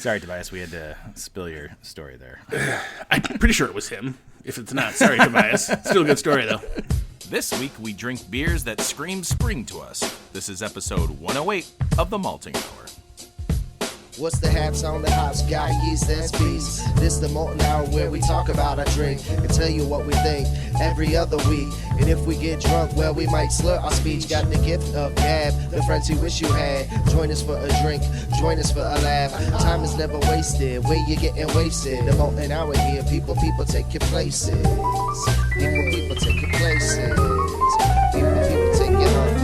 Sorry, Tobias, we had to spill your story there. I'm pretty sure it was him. If it's not, sorry, Tobias. Still a good story, though. This week, we drink beers that scream spring to us. This is episode 108 of the Malting Hour. What's the hats on the hops? Got yeast and speeds. This the Molten Hour where we talk about our drink and tell you what we think every other week. And if we get drunk, well, we might slur our speech. Got the gift of gab, the friends you wish you had. Join us for a drink, join us for a laugh. Time is never wasted, where you getting wasted. The Molten Hour here, people take your places. People take your places. People take your home.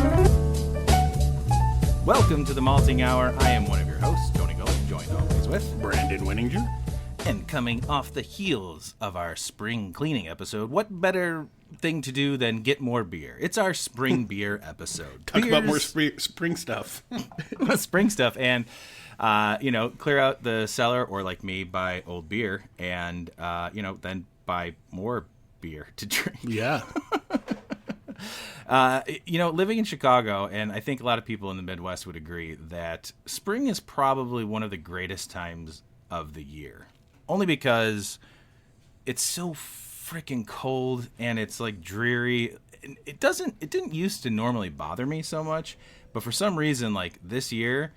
Welcome to the Malting Hour. I am one of your hosts, Tony Gold, joined always with Brandon Winninger. And coming off the heels of our spring cleaning episode, what better thing to do than get more beer? It's our spring beer episode. Talk about more spring stuff. Spring stuff. And, clear out the cellar or like me, buy old beer and, then buy more beer to drink. Yeah. Living in Chicago, and I think a lot of people in the Midwest would agree that spring is probably one of the greatest times of the year. Only because it's so freaking cold and it's like dreary. It didn't used to normally bother me so much, but for some reason, like this year,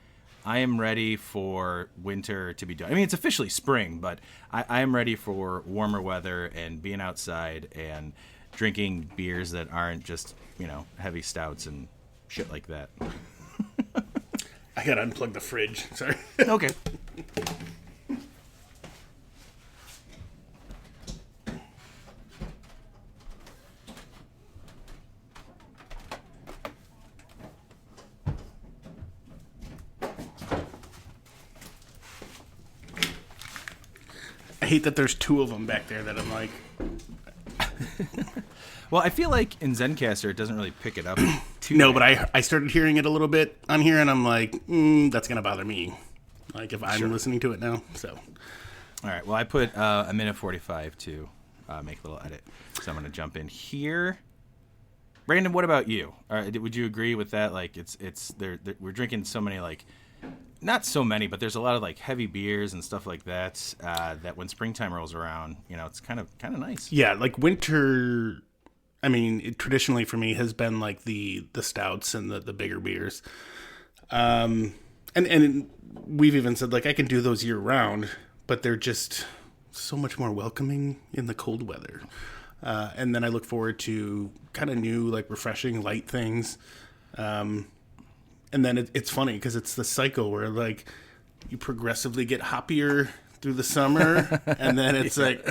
I am ready for winter to be done. I mean, it's officially spring, but I am ready for warmer weather and being outside and drinking beers that aren't just, heavy stouts and shit like that. I gotta unplug the fridge. Sorry. Okay. I hate that there's two of them back there that I'm like... Well, I feel like in Zencaster it doesn't really pick it up too No, bad. but I started hearing it a little bit on here, and I'm like, that's going to bother me. Like, if I'm listening to it now, so... All right, well, I put a minute 45 to make a little edit, so I'm going to jump in here. Brandon, what about you? Would you agree with that? Like, we're drinking so many, like... Not so many, but there's a lot of like heavy beers and stuff like that. That when springtime rolls around, it's kind of nice. Yeah, like winter. I mean, traditionally for me has been like the stouts and the bigger beers. And we've even said like I can do those year round, but they're just so much more welcoming in the cold weather. And then I look forward to kind of new, like refreshing, light things. And then it's funny because it's the cycle where like you progressively get hoppier through the summer, and then it's like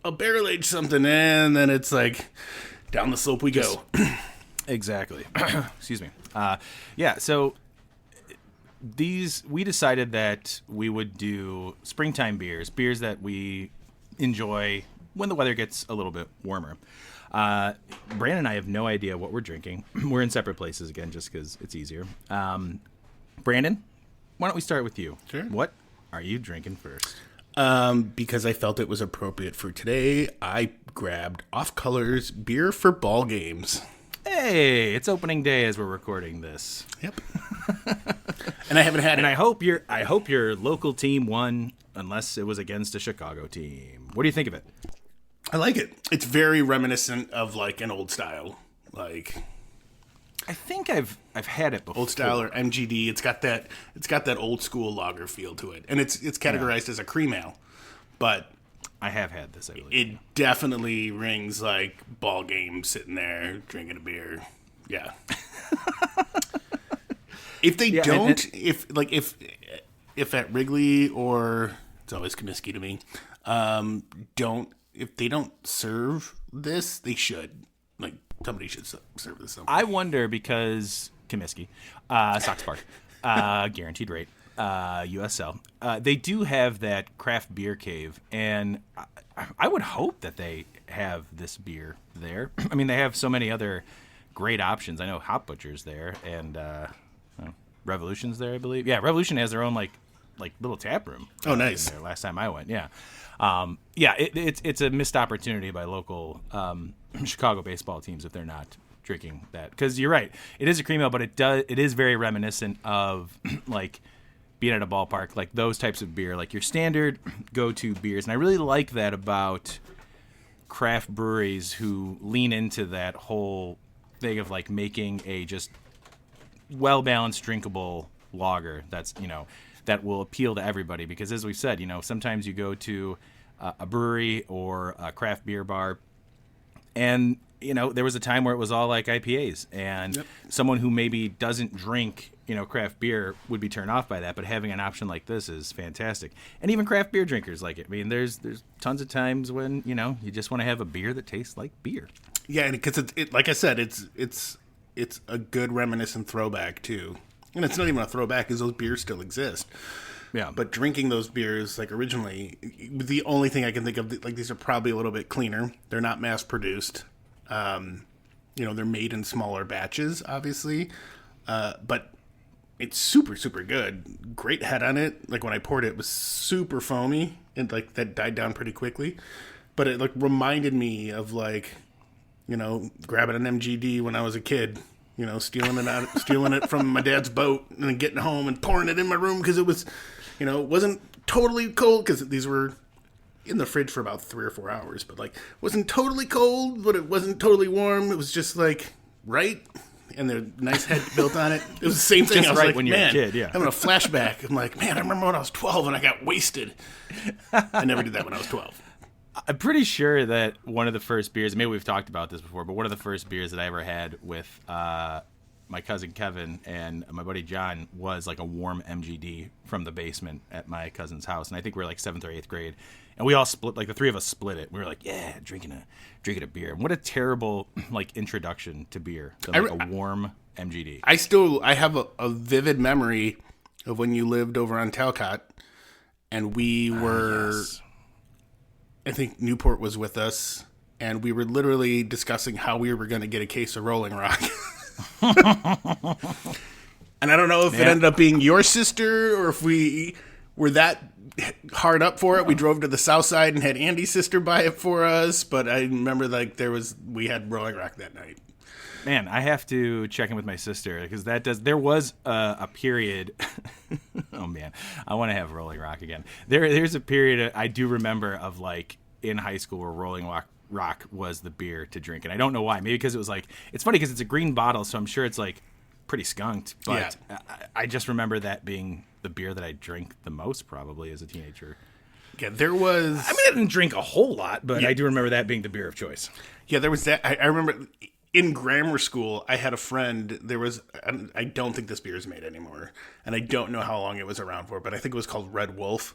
a barrel age something, and then it's like down the slope we go. Exactly. Excuse me. So we decided that we would do springtime beers that we enjoy when the weather gets a little bit warmer. Brandon and I have no idea what we're drinking. We're in separate places again, just because it's easier. Brandon, why don't we start with you? Sure. What are you drinking first? Because I felt it was appropriate for today, I grabbed Off Color's Beer for Ball Games. Hey, it's opening day as we're recording this. Yep. And I haven't had and it. I hope your local team won, unless it was against a Chicago team. What do you think of it? I like it. It's very reminiscent of like an old style, like I think I've had it before. old style or MGD. It's got that old school lager feel to it, and it's categorized as a cream ale, but I have had this. I believe it definitely rings like ball game, sitting there drinking a beer. Yeah. If they don't, if at Wrigley or it's always Comiskey to me, if they don't serve this, they should. Like, somebody should serve this somewhere. I wonder because Comiskey, Sox Park, guaranteed rate, USL, they do have that craft beer cave, and I would hope that they have this beer there. I mean, they have so many other great options. I know Hop Butcher's there, and Revolution's there, I believe. Yeah, Revolution has their own like little tap room. Oh, nice. There last time I went, yeah. It's a missed opportunity by local Chicago baseball teams if they're not drinking that. Because you're right, it is a cream ale, but it is very reminiscent of like being at a ballpark, like those types of beer, like your standard go-to beers. And I really like that about craft breweries who lean into that whole thing of like making a just well-balanced, drinkable lager that's, that will appeal to everybody. Because as we've said, sometimes you go to a brewery or a craft beer bar and, there was a time where it was all like IPAs, and someone who maybe doesn't drink, craft beer would be turned off by that. But having an option like this is fantastic. And even craft beer drinkers like it. I mean, there's tons of times when, you just want to have a beer that tastes like beer. Yeah, because it like I said, it's a good reminiscent throwback too. And it's not even a throwback because those beers still exist. Yeah. But drinking those beers, like originally, the only thing I can think of, like these are probably a little bit cleaner. They're not mass produced. They're made in smaller batches, obviously. But it's super, super good. Great head on it. Like when I poured it, it was super foamy and like that died down pretty quickly. But it like reminded me of like, grabbing an MGD when I was a kid. Stealing it from my dad's boat and then getting home and pouring it in my room because it was, it wasn't totally cold because these were in the fridge for about 3 or 4 hours, but like wasn't totally cold, but it wasn't totally warm. It was just like right, and the nice head built on it. It was the same thing. Just I was right like, when you're a kid, yeah. Having a flashback. I'm like, man, I remember when I was 12 and I got wasted. I never did that when I was 12. I'm pretty sure that one of the first beers, maybe we've talked about this before, but one of the first beers that I ever had with my cousin Kevin and my buddy John was like a warm MGD from the basement at my cousin's house. And I think we were like 7th or 8th grade. And we all split, like the three of us split it. We were like, yeah, drinking a beer. And what a terrible like introduction to beer. Like a warm MGD. I have a vivid memory of when you lived over on Talcott and we were... Yes. I think Newport was with us, and we were literally discussing how we were going to get a case of Rolling Rock. And I don't know if it ended up being your sister or if we were that hard up for it. We drove to the south side and had Andy's sister buy it for us, but I remember like we had Rolling Rock that night. Man, I have to check in with my sister because there was a period. Oh man, I want to have Rolling Rock again. There's a period I do remember of like in high school where Rolling Rock was the beer to drink, and I don't know why. Maybe because it was like it's funny because it's a green bottle, so I'm sure it's like pretty skunked. But yeah. I just remember that being the beer that I drank the most probably as a teenager. Yeah, there was. I mean, I didn't drink a whole lot, but I do remember that being the beer of choice. Yeah, there was that. I remember. In grammar school, I had a friend, I don't think this beer is made anymore, and I don't know how long it was around for, but I think it was called Red Wolf.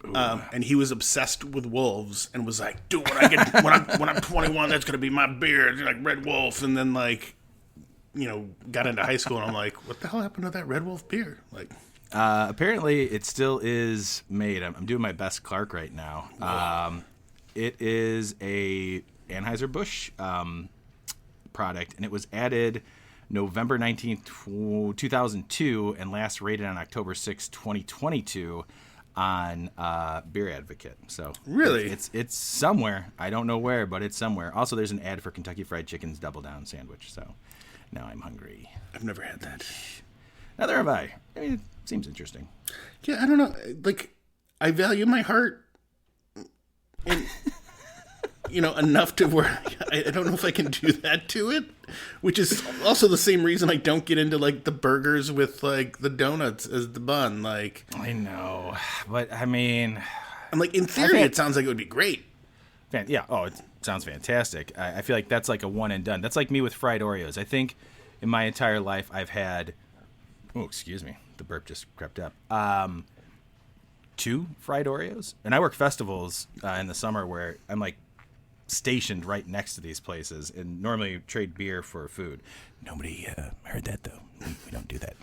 And he was obsessed with wolves and was like, dude, when I'm 21, that's going to be my beer. It's like Red Wolf. And then like, got into high school and I'm like, what the hell happened to that Red Wolf beer? Like, apparently it still is made. I'm doing my best Clark right now. It is a Anheuser-Busch, product, and it was added November 19th, 2002, and last rated on October 6th, 2022 on Beer Advocate. So really, it's somewhere. I don't know where, but it's somewhere. Also, there's an ad for Kentucky Fried Chicken's Double Down sandwich. So now I'm hungry. I've never had that. Neither have I. I mean, it seems interesting. Yeah, I don't know. Like, I value my heart. And enough to where I don't know if I can do that to it, which is also the same reason I don't get into like the burgers with like the donuts as the bun. Like, I know, but I mean, I'm like, in theory, it sounds like it would be great. Yeah. Oh, it sounds fantastic. I feel like that's like a one and done. That's like me with fried Oreos. I think in my entire life I've had, oh, excuse me, the burp just crept up. 2 fried Oreos, and I work festivals in the summer where I'm like stationed right next to these places and normally trade beer for food. Nobody heard that though. We don't do that.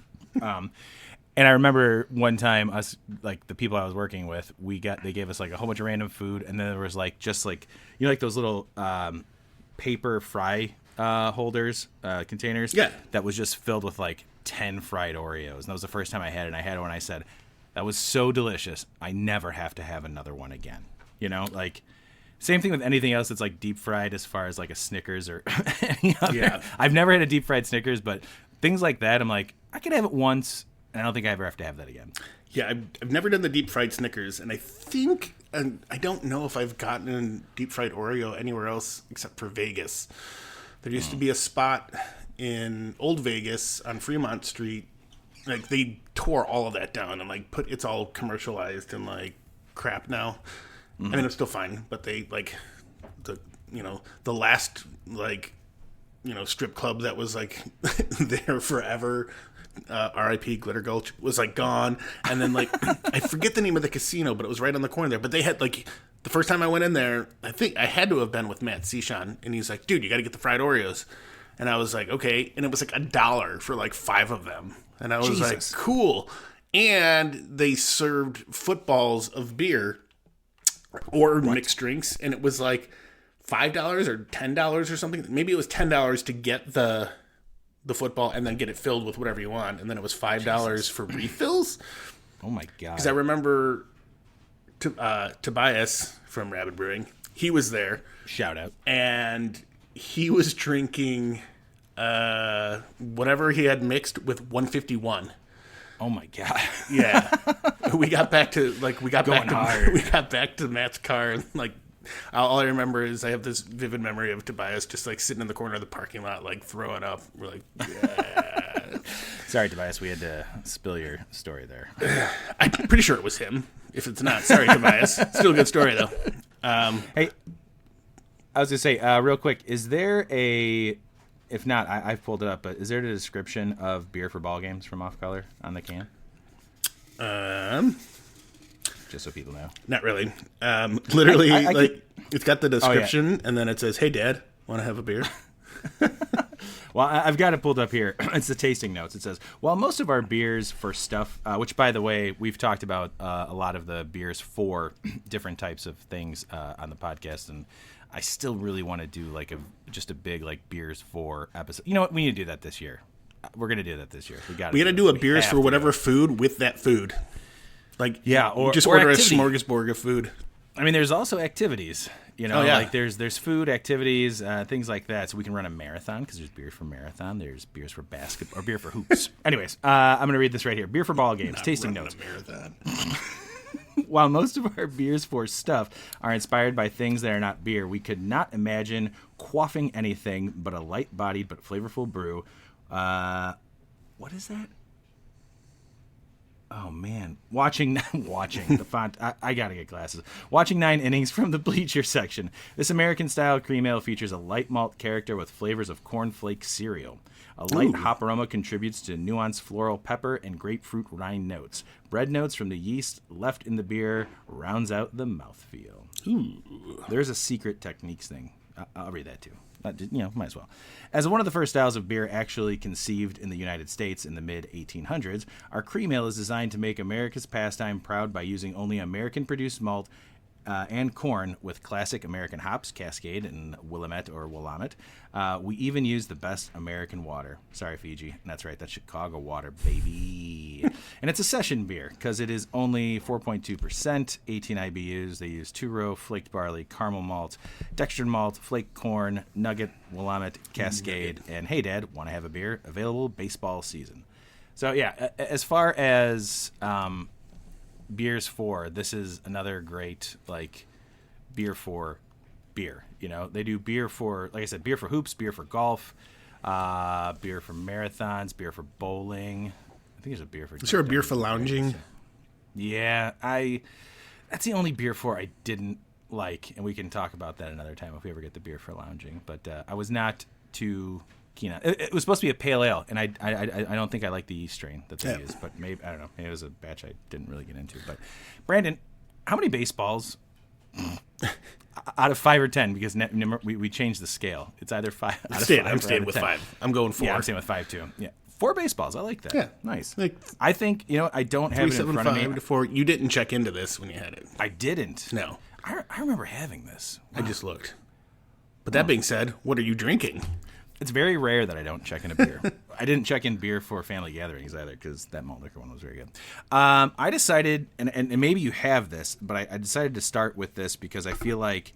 And I remember one time us, like the people I was working with, they gave us like a whole bunch of random food, and then there was like just like like those little paper fry holders, containers. Yeah. That was just filled with like 10 fried Oreos, and that was the first time I had it. And I had it when I said, "That was so delicious. I never have to have another one again." Like. Same thing with anything else that's like deep fried as far as like a Snickers or any other. Yeah. I've never had a deep fried Snickers, but things like that, I'm like, I could have it once And I don't think I ever have to have that again. Yeah, I've never done the deep fried Snickers, and I think, and I don't know if I've gotten a deep fried Oreo anywhere else except for Vegas. There used to be a spot in Old Vegas on Fremont Street. Like, they tore all of that down and, like, it's all commercialized and, like, crap now. I mean, it's still fine, but they, like, the last, like, strip club that was, like, there forever, R.I.P. Glitter Gulch, was, like, gone. And then, like, I forget the name of the casino, but it was right on the corner there. But they had, like, the first time I went in there, I think I had to have been with Matt Sechon, and he's like, dude, you got to get the fried Oreos. And I was like, okay. And it was, like, $1 for, like, 5 of them. And I was like, cool. And they served footballs of beer or mixed drinks. And it was like $5 or $10 or something. Maybe it was $10 to get the football and then get it filled with whatever you want. And then it was $5 for refills. Oh, my God. Because I remember Tobias from Rabbit Brewing. He was there. Shout out. And he was drinking whatever he had mixed with 151. Oh my God. Yeah. we got back to Matt's car, and like all I remember is I have this vivid memory of Tobias just like sitting in the corner of the parking lot like throwing up. We're like, yeah. Sorry, Tobias, we had to spill your story there. I'm pretty sure it was him. If it's not, sorry, Tobias. Still a good story though. Hey, I was gonna say real quick, is there if not, I've pulled it up, but is there a description of beer for ball games from Off Color on the can? Just so people know. Not really. Literally, it's got the description, and then it says, "Hey, Dad, want to have a beer?" Well, I've got it pulled up here. It's the tasting notes. It says, while most of our beers for stuff, which, by the way, we've talked about a lot of the beers for different types of things on the podcast, and I still really want to do like just a big like beers for episode. You know what? We need to do that this year. We're gonna do that this year. We got to do a beers for whatever food with that food. Like or just or order activity. A smorgasbord of food. I mean, there's also activities. Like there's food activities, things like that. So we can run a marathon because there's beer for marathon. There's beers for basketball or beer for hoops. Anyways, I'm gonna read this right here. Beer for ball games. Tasting notes. A marathon. While most of our beers for stuff are inspired by things that are not beer, we could not imagine quaffing anything but a light-bodied but flavorful brew. What is that? Oh, man. Watching the font. I got to get glasses. Watching 9 innings from the bleacher section. This American-style cream ale features a light malt character with flavors of cornflake cereal. A light hop aroma contributes to nuanced floral pepper and grapefruit rind notes. Bread notes from the yeast left in the beer rounds out the mouthfeel. Ooh. There's a secret techniques thing. I'll read that too. Might as well. As one of the first styles of beer actually conceived in the United States in the mid-1800s, our cream ale is designed to make America's pastime proud by using only American-produced malt and corn with classic American hops, Cascade and Willamette or Willamette. We even use the best American water. Sorry, Fiji. And that's right. That's Chicago water, baby. And it's a session beer because it is only 4.2%, 18 IBUs. They use 2-row, flaked barley, caramel malt, textured malt, flaked corn, nugget, Willamette, Cascade, and Hey Dad, want to have a beer? Available baseball season. So, yeah, as far as beers for, this is another great beer for beer. They do beer for, like I said, beer for hoops, beer for golf, beer for marathons, beer for bowling. I think there's a beer for. Is there a beer for lounging? Yeah, that's the only beer for I didn't like, and we can talk about that another time if we ever get the beer for lounging. But I was not too keen on it. It was supposed to be a pale ale, and I don't think I like the yeast strain that they use. But maybe I don't know. Maybe it was a batch I didn't really get into. But Brandon, how many baseballs out of 5 or 10? Because we changed the scale. It's either 5. I'm staying with 5. I'm going 4. Yeah, I'm staying with 5 too. Yeah. 4 baseballs. I like that. Yeah. Nice. I think, I don't have it in front of me. 375 to 4. You didn't check into this when you had it. I didn't. No. I remember having this. Wow. I just looked. But that being said, what are you drinking? It's very rare that I don't check in a beer. I didn't check in beer for family gatherings either because that malt liquor one was very good. I decided, and maybe you have this, but I decided to start with this because I feel like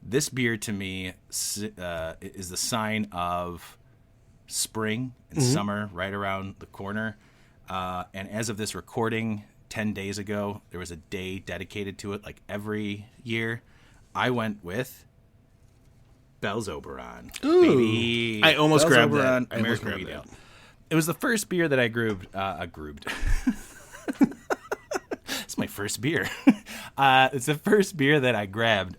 this beer to me is the sign of spring and summer right around the corner. And as of this recording, 10 days ago, there was a day dedicated to it, like every year. I went with Bell's Oberon. Ooh. Baby. I almost Bell's grabbed Oberon, that. American Wheat Ale. It was the first beer that I grooved. It's my first beer. It's the first beer that I grabbed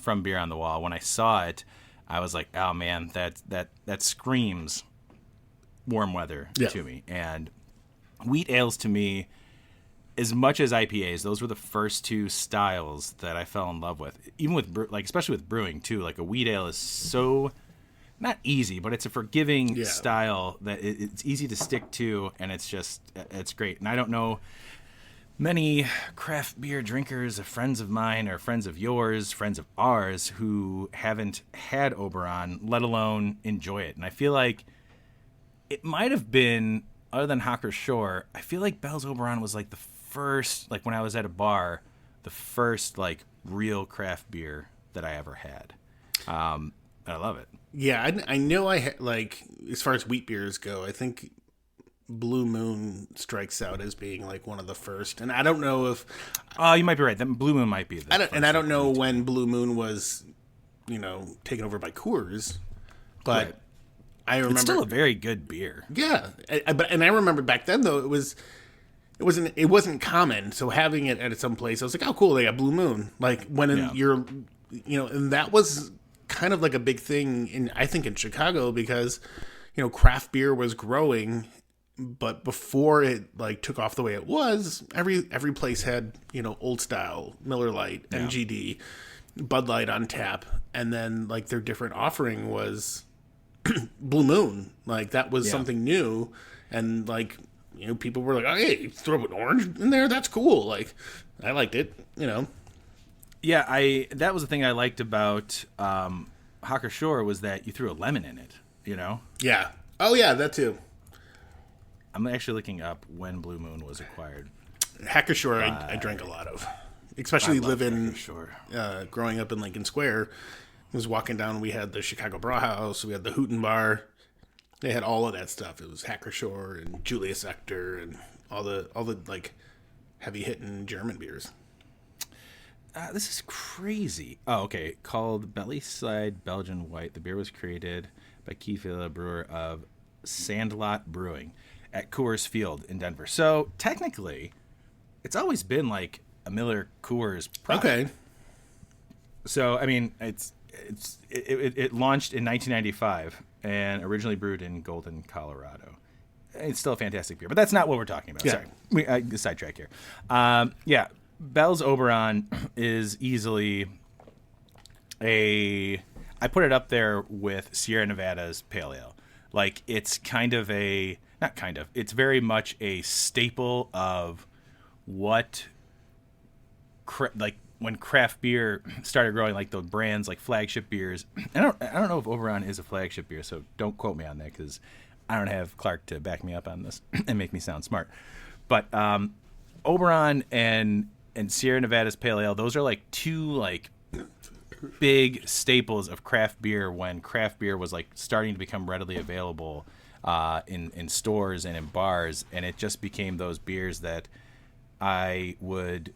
from Beer on the Wall. When I saw it, I was like, "Oh man, that screams warm weather to me." And wheat ales to me, as much as IPAs, those were the first two styles that I fell in love with. Even with especially with brewing too. Like a wheat ale is so not easy, but it's a forgiving style that it's easy to stick to, and it's great. And I don't know many craft beer drinkers, friends of mine or friends of yours, friends of ours, who haven't had Oberon, let alone enjoy it. And I feel like it might have been, other than Hocker Shore, I feel like Bell's Oberon was like the first, like when I was at a bar, the first like real craft beer that I ever had. And I love it. Yeah, I know like, as far as wheat beers go, I think Blue Moon strikes out as being like one of the first, and I don't know if you might be right. Then Blue Moon might be the first. I don't know when Blue Moon was, taken over by Coors, but right. I remember it's still a very good beer. Yeah, and I remember back then though it wasn't common. So having it at some place, I was like, oh cool, they got Blue Moon. Like when you're, and that was kind of like a big thing I think in Chicago because, craft beer was growing. But before it like took off the way it was, every place had, Old Style, Miller Lite, MGD, Bud Light on tap, and then like their different offering was Blue Moon. Like that was something new, and like people were like, "Oh, hey, throw an orange in there. That's cool." Like I liked it, Yeah, that was the thing I liked about Hocker Shore was that you threw a lemon in it. Yeah. Oh yeah, that too. I'm actually looking up when Blue Moon was acquired. Hacker Shore, I drank a lot of, especially growing up in Lincoln Square. I was walking down. We had the Chicago Brauhaus. We had the Hooten Bar. They had all of that stuff. It was Hacker Shore and Julius Ector and all the like heavy hitting German beers. This is crazy. Oh, okay. Called Bellyside Belgian White. The beer was created by Keith Villa, brewer of Sandlot Brewing at Coors Field in Denver. So technically, it's always been like a Miller Coors product. Okay. So I mean, it launched in 1995 and originally brewed in Golden, Colorado. It's still a fantastic beer, but that's not what we're talking about. Yeah. Sorry, sidetrack here. Bell's Oberon is easily I put it up there with Sierra Nevada's Pale Ale. Like it's it's very much a staple of what, like when craft beer started growing, like the brands like flagship beers. I don't know if Oberon is a flagship beer, so don't quote me on that because I don't have Clark to back me up on this and make me sound smart. But Oberon and Sierra Nevada's Pale Ale, those are like two like big staples of craft beer when craft beer was like starting to become readily available in stores and in bars, and it just became those beers that I would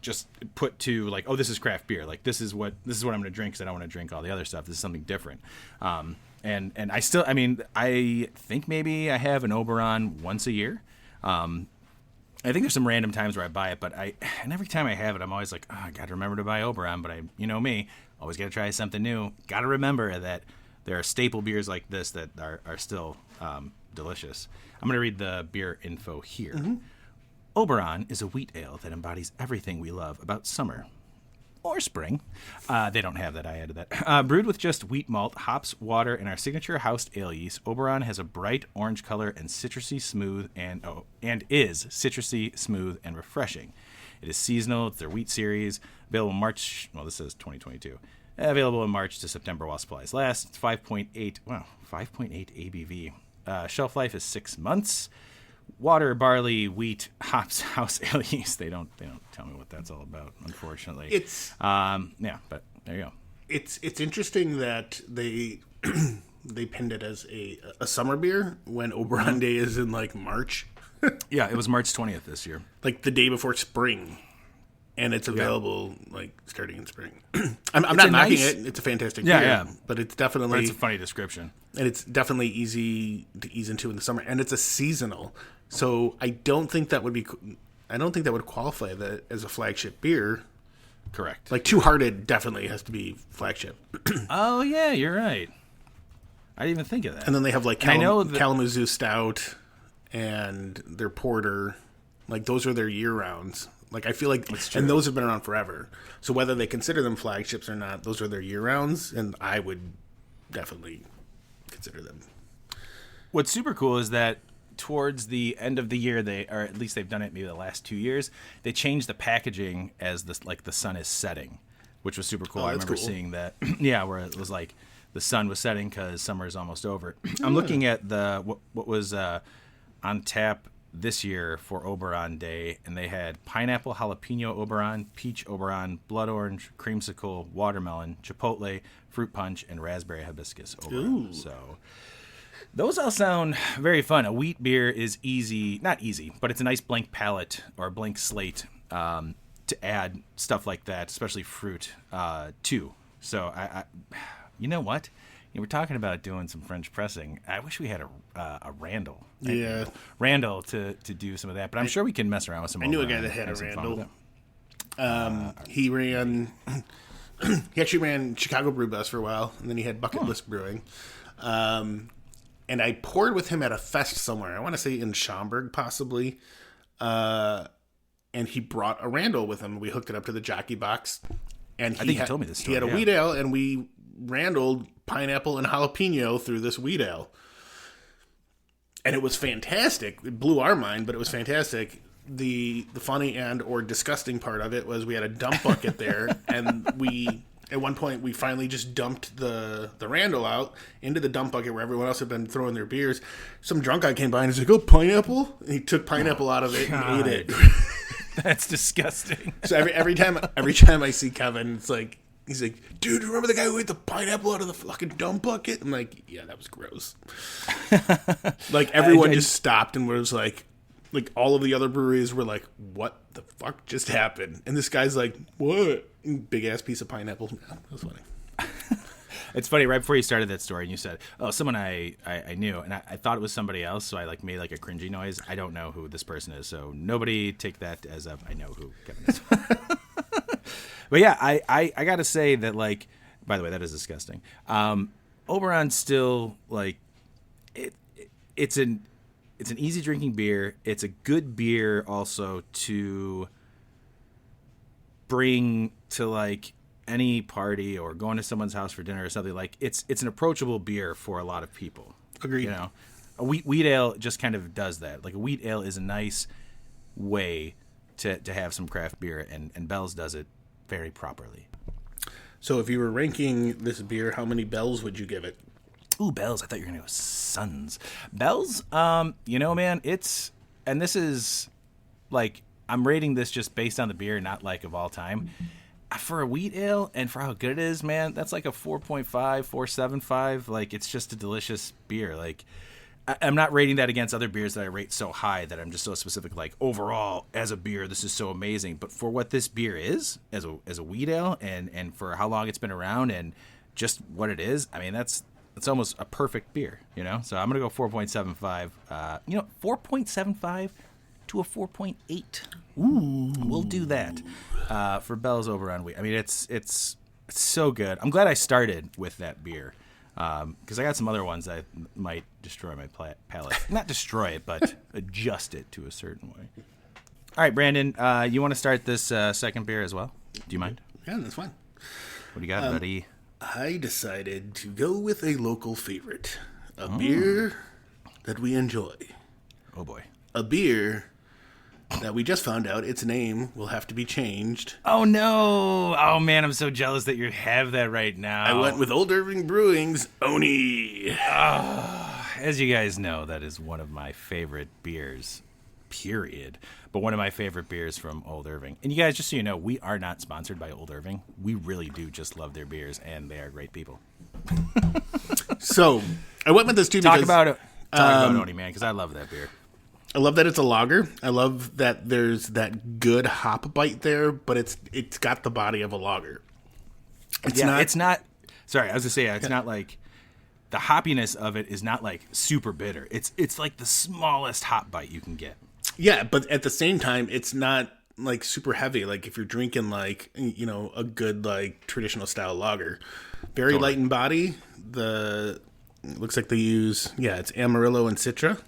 just put to like, oh, this is craft beer, like this is what I'm going to drink because I don't want to drink all the other stuff. This is something different. And I still, I think maybe I have an Oberon once a year. I think there's some random times where I buy it, and every time I have it, I'm always like, oh, I got to remember to buy Oberon. But me, always got to try something new. Got to remember that there are staple beers like this that are still delicious. I'm going to read the beer info here. Mm-hmm. Oberon is a wheat ale that embodies everything we love about summer. Or spring. They don't have that. I added that. Brewed with just wheat malt, hops, water, and our signature housed ale yeast, Oberon has a bright orange color and citrusy smooth and is citrusy, smooth, and refreshing. It is seasonal. It's their wheat series. Available in March. Well, this says 2022. Available in March to September while supplies last. It's 5.8 ABV. Shelf life is 6 months. Water, barley, wheat, hops, house ale yeast. They don't tell me what that's all about, unfortunately. It's but there you go. It's interesting that they they pinned it as a summer beer when Oberon Day is in like March. Yeah, it was March 20th this year. Like the day before spring. And it's available like starting in spring. I'm not knocking it. It's a fantastic beer. Yeah. But it's definitely... But it's a funny description. And it's definitely easy to ease into in the summer. And it's a seasonal. So I don't think that would qualify that as a flagship beer. Correct. Like Two Hearted definitely has to be flagship. Oh, yeah, you're right. I didn't even think of that. And then they have like Kalamazoo Stout and their Porter. Like those are their year-rounds. Like I feel like, and those have been around forever. So whether they consider them flagships or not, those are their year-rounds, and I would definitely consider them. What's super cool is that towards the end of the year, or at least they've done it maybe the last 2 years, they changed the packaging as the sun is setting, which was super cool. I remember seeing that. Yeah, where it was like the sun was setting because summer is almost over. I'm looking at what was on tap this year for Oberon Day, and they had pineapple jalapeno Oberon, peach Oberon, blood orange, creamsicle, watermelon, chipotle, fruit punch, and raspberry hibiscus Oberon. Ooh. So those all sound very fun. A wheat beer is not easy, but it's a nice blank palette or blank slate to add stuff like that, especially fruit, to. So I you know what? We're talking about doing some French pressing. I wish we had a Randall. Yeah. Randall to do some of that. But I'm sure we can mess around with some. I knew a guy that had a Randall. He actually ran Chicago Brew Bus for a while, and then he had Bucket List Brewing. And I poured with him at a fest somewhere. I want to say in Schaumburg, possibly. And he brought a Randall with him. We hooked it up to the jockey box. And I think you told me this story. He had a wheat ale, and we Randalled pineapple and jalapeno through this wheat ale. And it was fantastic. It blew our mind, but it was fantastic. The funny and or disgusting part of it was we had a dump bucket there, and at one point we finally just dumped the Randall out into the dump bucket where everyone else had been throwing their beers. Some drunk guy came by and he's like, "Oh, pineapple!" And he took pineapple out of it and ate it. That's disgusting. So every time I see Kevin, it's like, he's like, "Dude, remember the guy who ate the pineapple out of the fucking dump bucket?" I'm like, "Yeah, that was gross." Like everyone just stopped and was like all of the other breweries were like, "What the fuck just happened?" And this guy's like, "What?" Big ass piece of pineapple. Yeah, that was funny. It's funny, right before you started that story and you said, "Oh, someone I knew," and I thought it was somebody else, so I made a cringy noise. I don't know who this person is, so nobody take that as I know who Kevin is. But yeah, I gotta say that, by the way, that is disgusting. Oberon still, it's an easy drinking beer. It's a good beer also to bring to any party or going to someone's house for dinner or something. It's an approachable beer for a lot of people. Agreed. A wheat ale just kind of does that. Like a wheat ale is a nice way to have some craft beer, and Bell's does it very properly. So if you were ranking this beer, how many bells would you give it? Ooh, bells. I thought you were going to go Suns. Bells, man, and this is, I'm rating this just based on the beer, not of all time. For a wheat ale and for how good it is, man, that's a 4.5, 4.75. It's just a delicious beer. I'm not rating that against other beers that I rate so high that I'm just so specific. Overall, as a beer, this is so amazing. But for what this beer is, as a wheat ale, and for how long it's been around, and just what it is, I mean, that's almost a perfect beer. So I'm gonna go 4.75. 4.75 to a 4.8. Ooh, we'll do that for Bell's Oberon wheat. I mean, it's so good. I'm glad I started with that beer. Because I got some other ones that might destroy my palate. Not destroy it, but adjust it to a certain way. All right, Brandon, you want to start this second beer as well? Do you mind? Yeah, that's fine. What do you got, buddy? I decided to go with a local favorite. A beer that we enjoy. Oh, boy. A beer that we just found out its name will have to be changed. Oh, no. Oh, man, I'm so jealous that you have that right now. I went with Old Irving Brewing's Oni. Oh, as you guys know, that is one of my favorite beers, period. But one of my favorite beers from Old Irving. And you guys, just so you know, we are not sponsored by Old Irving. We really do just love their beers, and they are great people. So I went with this too Talk because about it. Talk about Oni, man, because I love that beer. I love that it's a lager. I love that there's that good hop bite there, but it's got the body of a lager. It's not. Sorry, I was gonna say it's not like the hoppiness of it is not like super bitter. It's like the smallest hop bite you can get. Yeah, but at the same time, it's not like super heavy. Like if you're drinking like a good like traditional style lager, very light in body. It looks like they use it's Amarillo and Citra.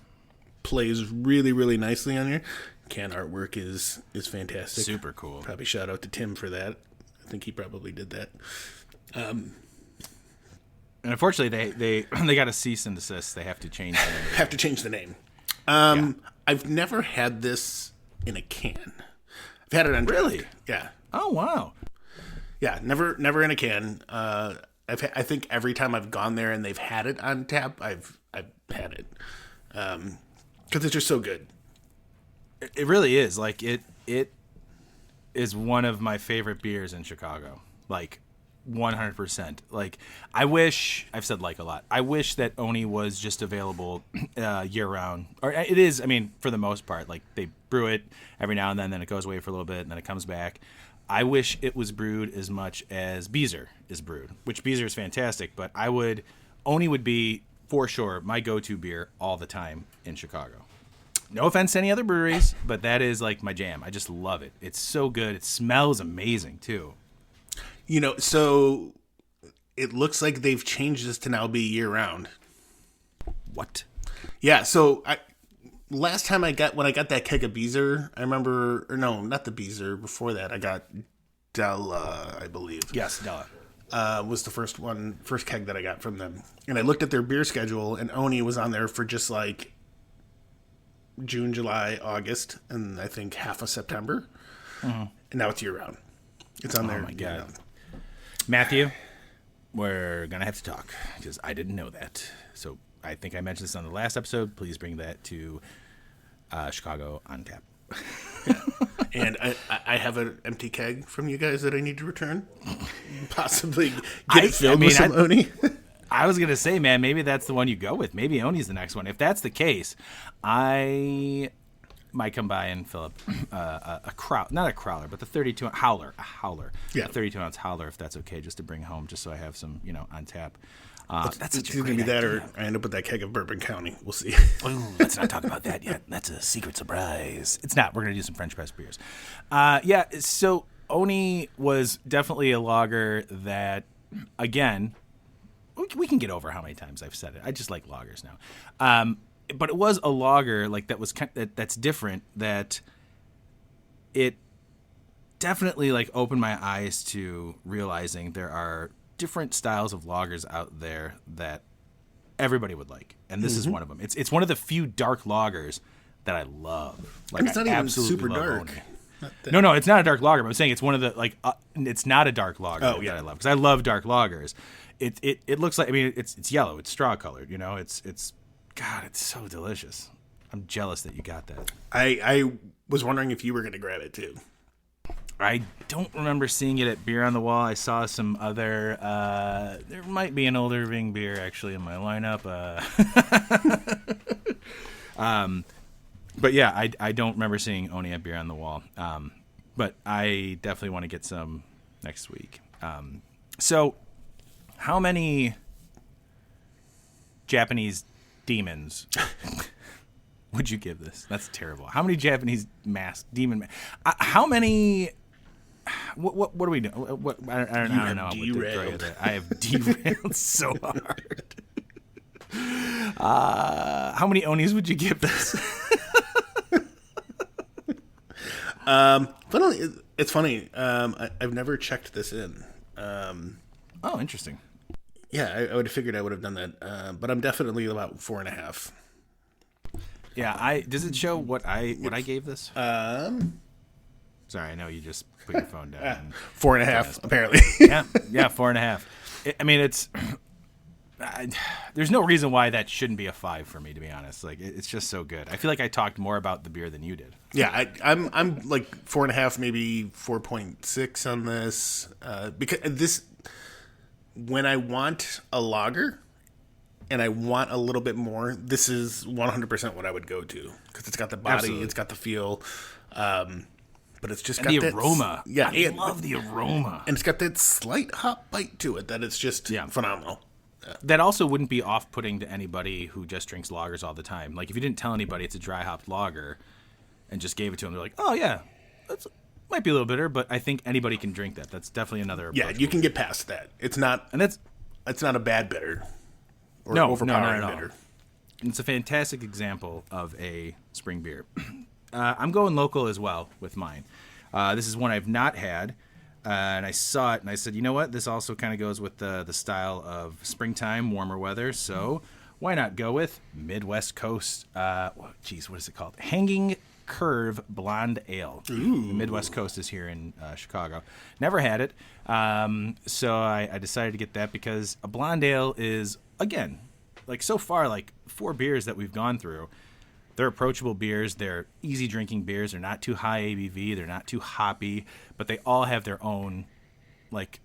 Plays really really nicely on here. Can artwork is fantastic. Super cool. Probably shout out to Tim for that. I think he probably did that. And unfortunately, they got a cease and desist. They have to change the name. I've never had this in a can. I've had it on draft. Really? Yeah. Oh wow. Yeah, never in a can. I think every time I've gone there and they've had it on tap, I've had it because it's just so good. It really is. Like it is one of my favorite beers in Chicago. Like 100%. Like I've said like a lot. I wish that Oni was just available year round. Or it is, I mean, for the most part. Like they brew it every now and then it goes away for a little bit and then it comes back. I wish it was brewed as much as Beezer is brewed, which Beezer is fantastic, but Oni would be for sure my go-to beer all the time in Chicago. No offense to any other breweries, but that is like my jam. I just love it. It's so good. It smells amazing too. So it looks like they've changed this to now be year round. What? Yeah. So last time when I got that keg of Beezer, I remember, or no, not the Beezer. Before that, I got Della, I believe. Yes, Della. Was the first keg that I got from them. And I looked at their beer schedule, and Oni was on there for just like June, July, August, and I think half of September. Mm-hmm. And now it's year round. It's on there. Oh my God. Matthew, we're going to have to talk because I didn't know that. So I think I mentioned this on the last episode. Please bring that to Chicago on tap. And I have an empty keg from you guys that I need to return. Possibly get it filled with some Oni. I was going to say, man, maybe that's the one you go with. Maybe Oni's the next one. If that's the case, I might come by and fill up not a crowler, but the 32 howler, a howler. Yeah. A 32-ounce howler, if that's okay, just to bring home, just so I have some, on tap. That's either going to be that or I end up with that keg of Bourbon County. We'll see. Ooh, let's not talk about that yet. That's a secret surprise. It's not. We're going to do some French press beers. So Oni was definitely a lager that, again, we can get over how many times I've said it. I just like lagers now. But it was a lager like that was that's different, that it definitely like opened my eyes to realizing there are different styles of lagers out there that everybody would like, and this is one of them. It's one of the few dark lagers that I love. Like, and it's not even super dark. No, it's not a dark lager. But I'm saying it's one of the it's not a dark lager that I love, because I love dark lagers. It looks like, I mean, it's yellow. It's straw colored. It's God, it's so delicious. I'm jealous that you got that. I was wondering if you were going to grab it too. I don't remember seeing it at Beer on the Wall. I saw some other. There might be an old Irving beer actually in my lineup. But yeah, I don't remember seeing Oni at Beer on the Wall. But I definitely want to get some next week. So, how many Japanese demons would you give this? That's terrible. How many Japanese demon? How many? What are we doing? I don't know. Derailed. I have derailed so hard. How many Onis would you give this? It's funny. I've never checked this in. Oh, interesting. Yeah, I would have figured I would have done that, but I'm definitely about 4.5. Yeah, does it show what I gave this? Sorry, I know you just put your phone down. 4.5, apparently. yeah, 4.5. I mean, it's. There's no reason why that shouldn't be a 5 for me, to be honest. Like, it's just so good. I feel like I talked more about the beer than you did. Yeah, I'm like 4.5, maybe 4.6 on this, because when I want a lager and I want a little bit more, this is 100% what I would go to, because it's got the body, Absolutely. it's got the feel, but it's just And got the that aroma. Yeah, I love the aroma. and it's got that slight hop bite to it that it's just phenomenal. That also wouldn't be off-putting to anybody who just drinks lagers all the time. Like, if you didn't tell anybody it's a dry hopped lager and just gave it to them, they're like, oh, yeah, that's might be a little bitter, but I think anybody can drink that. That's definitely another approach. Yeah, you can get past that. It's not not a bad bitter or no, overpowering not at all. bitter. It's a fantastic example of a spring beer. I'm going local as well with mine. This is one I've not had. And I saw it, and I said, you know what? This also kind of goes with the style of springtime, warmer weather. So why not go with Midwest Coast? What is it called? Hanging Curve Blonde Ale. Ooh. The Midwest Coast is here in Chicago. Never had it. So I decided to get that because a blonde ale is, again, like so far, like 4 beers that we've gone through. They're approachable beers. They're easy drinking beers. They're not too high ABV. They're not too hoppy, but they all have their own, like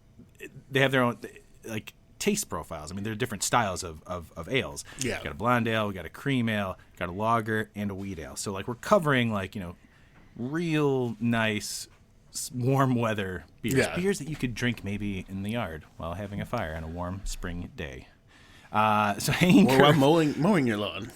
taste profiles. I mean, there are different styles of ales. Yeah. We got a blonde ale, we got a cream ale, got a lager, and a wheat ale. So, like, we're covering, like, real nice warm weather beers. Yeah. Beers that you could drink maybe in the yard while having a fire on a warm spring day. So Hanging Or Curve. while mowing your lawn.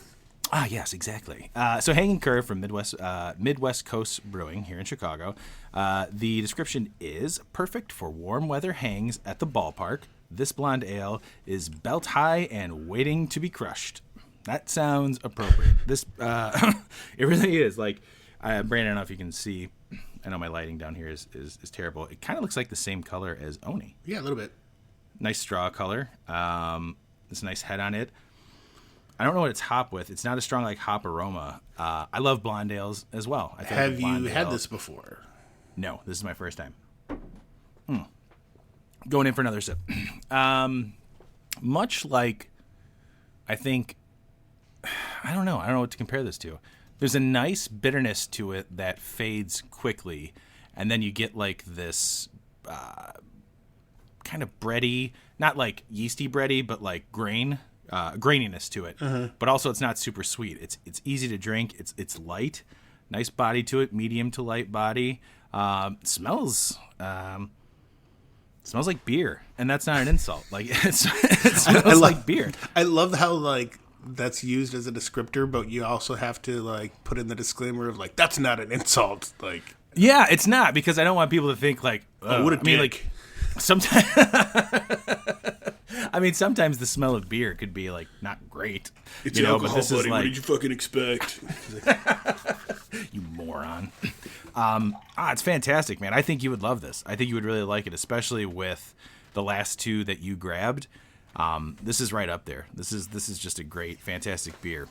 Ah, yes, exactly. So Hanging Curve from Midwest Coast Brewing here in Chicago. The description is perfect for warm weather hangs at the ballpark. This blonde ale is belt high and waiting to be crushed. That sounds appropriate. This it really is. Like, Brandon, I don't know if you can see. I know my lighting down here is terrible. It kind of looks like the same color as Oni. Yeah, a little bit. Nice straw color. There's a nice head on it. I don't know what it's hop with. It's not a strong like hop aroma. I love blonde ales as well. I feel Have like you had this before? No, this is my first time. Going in for another sip. Much like, I think, I don't know what to compare this to. There's a nice bitterness to it that fades quickly, and then you get like this kind of bready, not like yeasty bready, but like graininess to it. But also it's not super sweet. It's easy to drink. It's light, nice body to it, medium to light body. Smells like beer, and that's not an insult. Like it smells like beer. I love how like that's used as a descriptor, but you also have to like put in the disclaimer of like that's not an insult. Like, yeah, it's not, because I don't want people to think like, what a dick. Like sometimes. I mean, sometimes the smell of beer could be like not great, it's alcohol, but this buddy. is like, what did you fucking expect? you moron. It's fantastic, man. I think you would love this. I think you would really like it, especially with the last 2 that you grabbed. This is right up there. This is just a great, fantastic beer.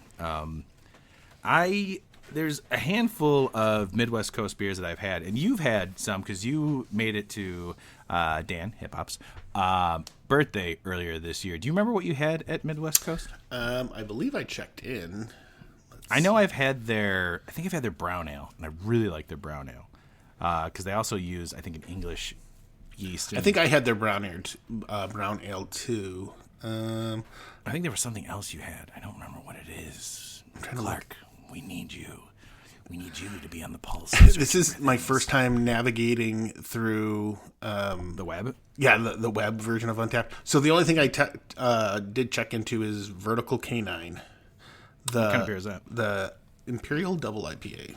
There's a handful of Midwest Coast beers that I've had, and you've had some because you made it to Dan Hip Hop's birthday earlier this year. Do you remember what you had at Midwest Coast? I believe I checked in. I know I've had their brown ale, and I really like their brown ale because they also use, I think, an English yeast. I think I had their brown ale too. I think there was something else you had. I don't remember what it is. Clark, we need you. We need you to be on the pulse. This is my first time navigating through the web. Yeah, the web version of Untappd. So the only thing I did check into is Vertical Canine. What kind of beer is that? The Imperial Double IPA.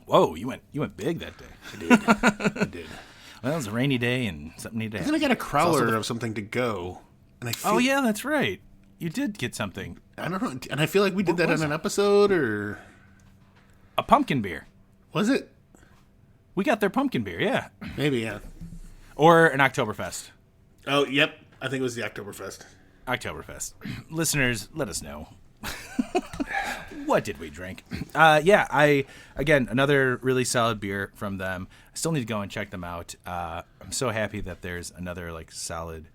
Whoa, you went big that day. I did. Well, it was a rainy day and something needed to happen. Then I got a crowler of something to go. And I feel, oh, yeah, that's right. You did get something. I don't know. And I feel like we did that in an episode, or... A pumpkin beer. Was it? We got their pumpkin beer, yeah. Maybe, yeah. Or an Oktoberfest. Oh, yep. I think it was the Oktoberfest. Oktoberfest. Listeners, let us know. What did we drink? Again, another really solid beer from them. I still need to go and check them out. I'm so happy that there's another solid